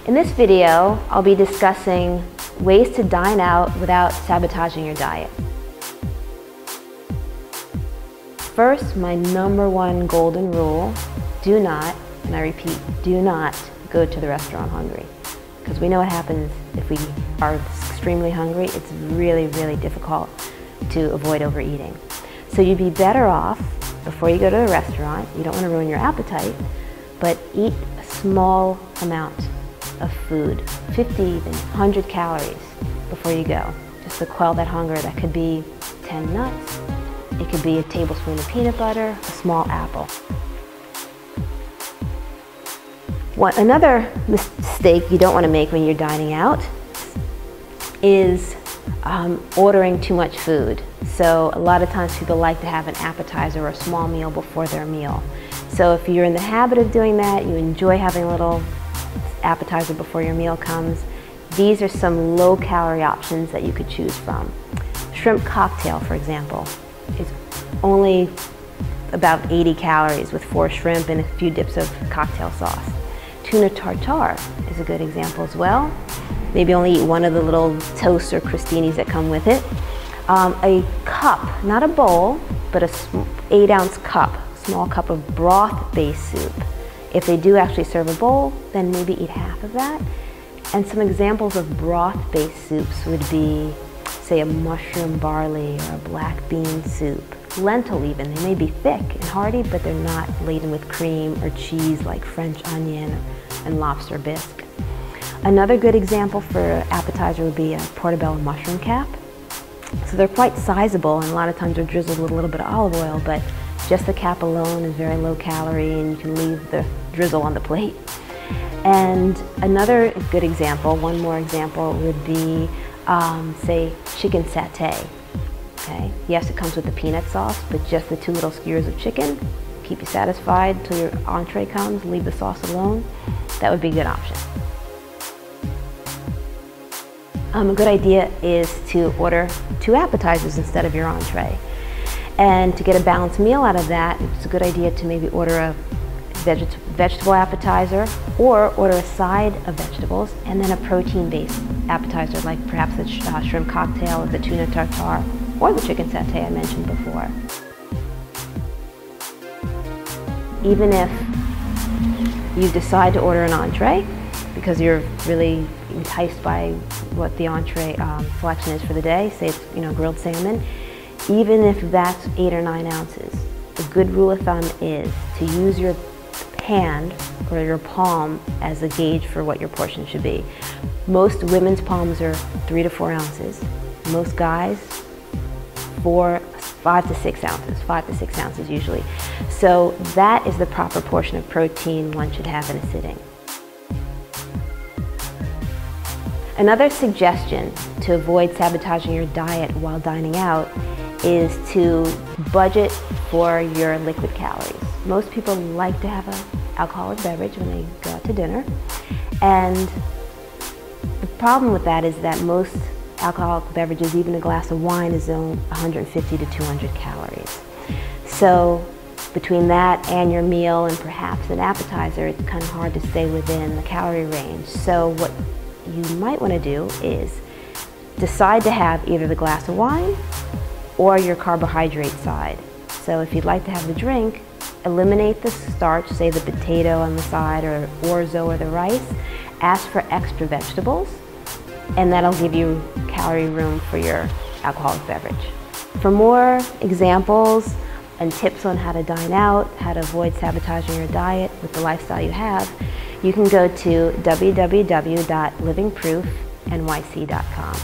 In this video, I'll be discussing ways to dine out without sabotaging your diet. First, my #1 golden rule, do not, and I repeat, do not go to the restaurant hungry. Because we know what happens if we are extremely hungry. It's really, really difficult to avoid overeating. So you'd be better off, before you go to the restaurant, you don't want to ruin your appetite, but eat a small amount of food, 50 even 100 calories before you go, just to quell that hunger. That could be 10 nuts, it could be a tablespoon of peanut butter, a small apple. Another mistake you don't want to make when you're dining out is ordering too much food. So a lot of times people like to have an appetizer or a small meal before their meal. So if you're in the habit of doing that, you enjoy having a little appetizer before your meal comes, these are some low-calorie options that you could choose from. Shrimp cocktail, for example, is only about 80 calories with 4 shrimp and a few dips of cocktail sauce. Tuna tartare is a good example as well. Maybe only eat one of the little toasts or crostinis that come with it. A cup, not a bowl, but a 8-ounce cup, small cup of broth-based soup. If they do actually serve a bowl, then maybe eat half of that. And some examples of broth-based soups would be, say, a mushroom barley or a black bean soup. Lentil even, they may be thick and hearty, but they're not laden with cream or cheese like French onion and lobster bisque. Another good example for appetizer would be a portobello mushroom cap. So they're quite sizable, and a lot of times they're drizzled with a little bit of olive oil, but just the cap alone is very low calorie, and you can leave the drizzle on the plate. And another good example, one more example, would be, say, chicken satay. Okay. Yes, it comes with the peanut sauce, but just the 2 little skewers of chicken, keep you satisfied until your entree comes, leave the sauce alone. That would be a good option. A good idea is to order 2 appetizers instead of your entree. And to get a balanced meal out of that, it's a good idea to maybe order a vegetable appetizer or order a side of vegetables and then a protein-based appetizer like perhaps the shrimp cocktail or the tuna tartare or the chicken satay I mentioned before. Even if you decide to order an entree because you're really enticed by what the entree selection is for the day, say it's grilled salmon, even if that's 8 or 9 ounces, a good rule of thumb is to use your hand or your palm as a gauge for what your portion should be. Most women's palms are 3 to 4 ounces. Most guys, 5 to 6 ounces, 5 to 6 ounces usually. So that is the proper portion of protein one should have in a sitting. Another suggestion to avoid sabotaging your diet while dining out is to budget for your liquid calories. Most people like to have an alcoholic beverage when they go out to dinner, and the problem with that is that most alcoholic beverages, even a glass of wine, is only 150 to 200 calories. So between that and your meal and perhaps an appetizer, it's kind of hard to stay within the calorie range. So what you might want to do is decide to have either the glass of wine or your carbohydrate side. So if you'd like to have the drink, eliminate the starch, say the potato on the side or orzo or the rice, ask for extra vegetables, and that'll give you calorie room for your alcoholic beverage. For more examples and tips on how to dine out, how to avoid sabotaging your diet with the lifestyle you have, you can go to www.livingproofnyc.com.